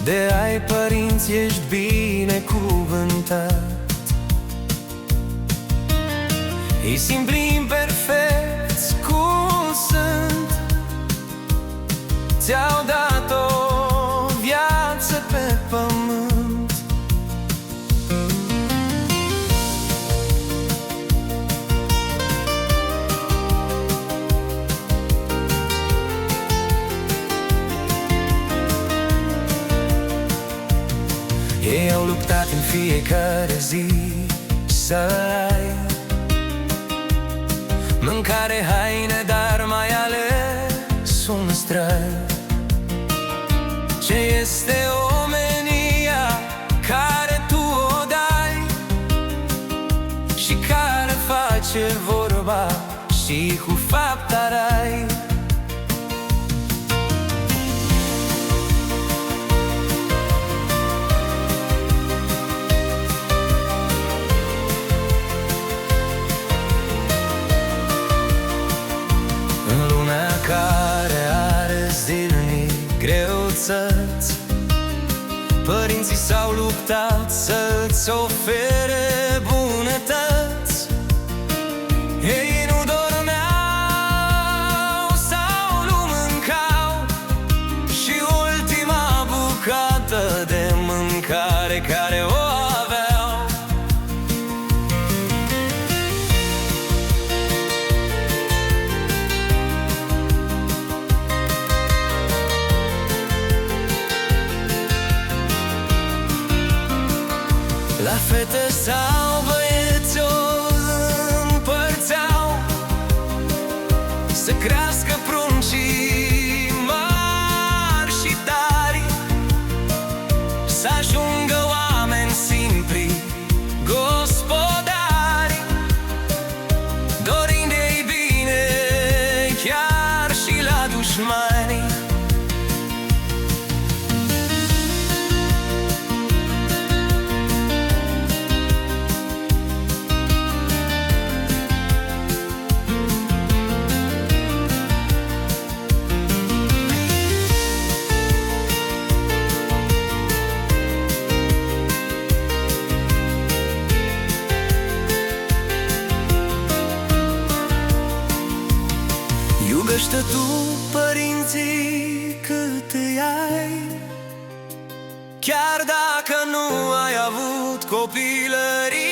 De ai părinți ești binecuvântat. Ei simpli imperfecți cum sunt, ți-au dat o viață pe pământ. Ei au luptat în fiecare zi să ai mâncare, haine, dar mai ales un strai. Ce este omenia care tu o dai și care face vorba și cu fapta rai? Care are zilnic greutăți, părinții s-au luptat să-ți ofere bunătăți. Ei nu dormeau sau nu mâncau și ultima bucată de mâncare care o aveau la fete sau băieți o împărțeau să crească pruncii mari și tari, să ajungă oameni simpli, gospodari, dorind ei bine chiar și la dușmani. Iubește tu părinții cât îi ai, chiar dacă nu ai avut copilărie.